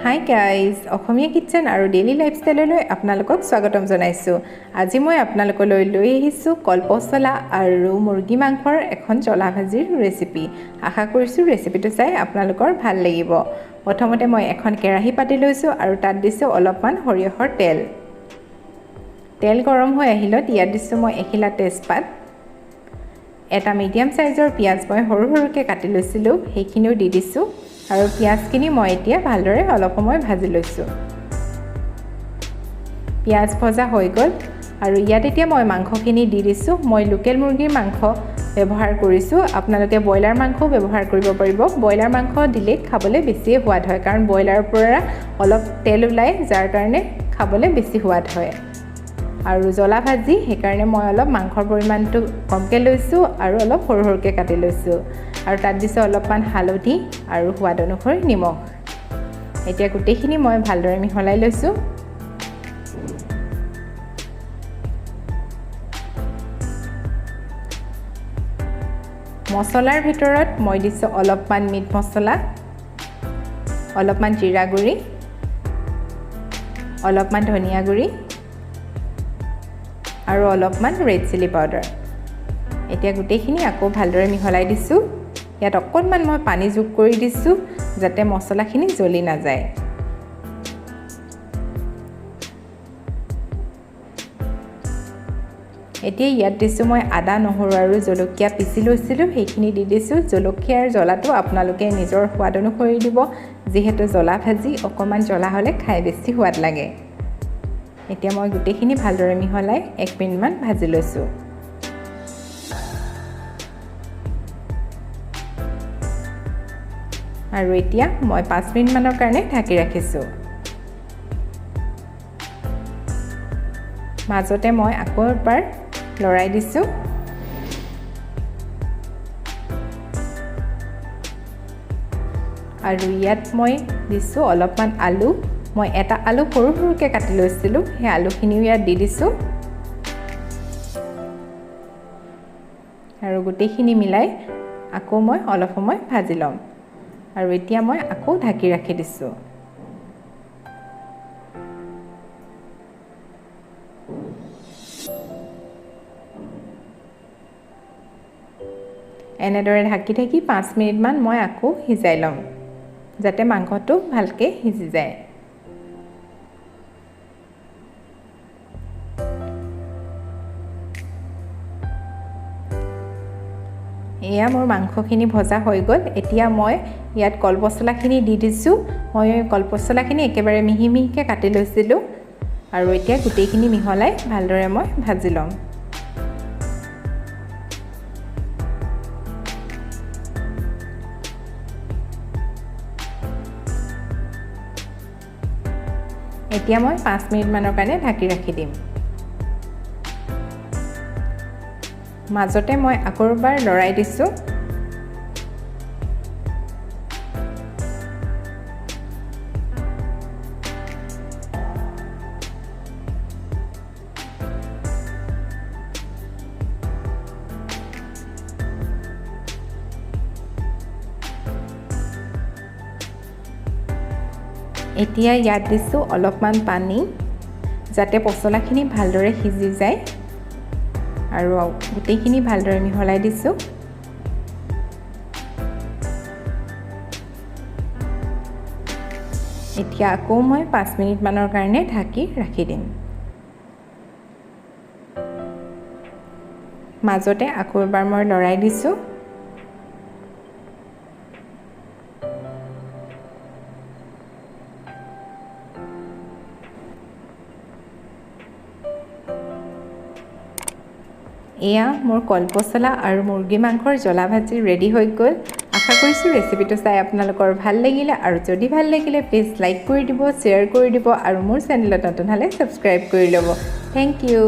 Hi guys, অসমীয়া kitchen আৰু daily লাইফষ্টাইললৈ আপোনালোকক স্বাগতম জনাইছো। আজি মই আপোনালোকলৈ লৈ আহিছো কল পচলা আৰু মুৰ্গী মাংসৰ এখন জ্বলা ভাজিৰ ৰেচিপি। আশা কৰিছো ৰেচিপিটো চাই আপোনালোকৰ ভাল লাগিব। প্ৰথমতে মই এখন কেৰাহী পাতি লৈছো আৰু তাত দিছো অলপমান সৰিয়হৰ তেল। তেল গৰম হৈ আহিলত ইয়াত দিছো মই এখিলা তেজপাত। এটা মিডিয়াম সাইজৰ পিয়াজ মই সৰু-সৰুকৈ কাটি লৈছিলো, সেইখিনিও দি দিছো। আৰু পিয়াজখিনি মই এতিয়া ভালদৰে অলপ সময় ভাজি লৈছো। পিয়াজ ভজা হৈ গ'ল আৰু ইয়াত এতিয়া মই মাংসখিনি দি দিছো। মই লোকেল মুৰ্গীৰ মাংস ব্যৱহাৰ কৰিছো। আপোনালোকে ব্ৰইলাৰ মাংসও ব্যৱহাৰ কৰিব পাৰিব। ব্ৰইলাৰ মাংস দিলে খাবলৈ বেছি সোৱাদ হয় কাৰণ ব্ৰইলাৰৰ পৰা অলপ তেল ওলাই, যাৰ কাৰণে খাবলৈ বেছি সোৱাদ হয়। আৰু জ্বলা ভাজি সেইকাৰণে মই অলপ মাংসৰ পৰিমাণটো কমকৈ লৈছো আৰু অলপ সৰু-সৰুকৈ কাটি লৈছো। আৰু তাত দিছো অলপমান হালধি আৰু সোৱাদ অনুসৰি নিমখ। এতিয়া গোটেইখিনি মই ভালদৰে মিহলাই লৈছো। মছলাৰ ভিতৰত মই দিছো অলপমান মিট মছলা, অলপমান জিৰা গুৰি, অলপমান ধনিয়া গুৰি আৰু অলপমান ৰেড চিলি পাউডাৰ। এতিয়া গোটেইখিনি আকৌ ভালদৰে মিহলাই দিছো। ইয়াত অকণমান মই পানী যোগ কৰি দিছো যাতে মছলাখিনি জ্বলি নাযায়। এতিয়া ইয়াত দিছো মই আদা, নহৰু আৰু জলকীয়া পিচি লৈছিলো, সেইখিনি দি দিছো। জলকীয়াৰ জ্বলাটো আপোনালোকে নিজৰ সোৱাদ অনুসৰি দিব, যিহেতু জ্বলা ভাজি অকণমান জ্বলা হ'লে খাই বেছি সোৱাদ লাগে। এতিয়া মই গোটেইখিনি ভালদৰে মিহলাই 1 মিনিটমান ভাজি লৈছো। আৰু এতিয়া মই 5 মিনিটমানৰ কাৰণে ঢাকি ৰাখিছো। মাজতে মই আকৌ এবাৰ লৰাই দিছো। আৰু ইয়াত মই দিছো অলপমান আলু। মই এটা আলু সৰু-সৰুকৈ কাটি লৈছিলো, সেই আলুখিনিও ইয়াত দি দিছো। আৰু গোটেইখিনি মিলাই আকৌ মই অলপ সময় ভাজি ল'ম। আৰু এতিয়া মই আকৌ ঢাকি ৰাখি দিছো। এনেদৰে ঢাকি থাকি 5 মিনিটমান মই আকৌ সিজাই ল'ম, যাতে মাংসটো ভালকৈ সিজি যায়। এয়া মোৰ মাংসখিনি ভজা হৈ গ'ল। এতিয়া মই ইয়াত কল পচলাখিনি দি দিছো। মই কল পচলাখিনি একেবাৰে মিহি-মিহিকৈ কাটি লৈছিলো। আৰু এতিয়া গোটেইখিনি মিহলাই ভালদৰে মই ভাজি ল'ম। এতিয়া মই 5 মিনিটমানৰ কাৰণে ঢাকি ৰাখি দিম। মাজতে মই আকৌ এবাৰ লৰাই দিছো। এতিয়া ইয়াত দিছো অলপমান পানী, যাতে পচলাখিনি ভালদৰে সিজি যায়। আৰু গোটেইখিনি ভালদৰে মিহলাই দিছো। এতিয়া আকৌ মই 5 মিনিটমানৰ কাৰণে ঢাকি ৰাখি দিম। মাজতে আকৌ এবাৰ মই লৰাই দিছো। এয়া মোৰ কল পচলা আৰু মুৰ্গী মাংসৰ জ্বলা ভাজি ৰেডি হৈ গ'ল। আশা কৰিছো ৰেচিপিটো চাই আপোনালোকৰ ভাল লাগিলে, আৰু যদি ভাল লাগিলে প্লিজ লাইক কৰি দিব, শ্বেয়াৰ কৰি দিব আৰু মোৰ চেনেলত নতুন হ'লে ছাবস্ক্ৰাইব কৰি ল'ব। Thank U.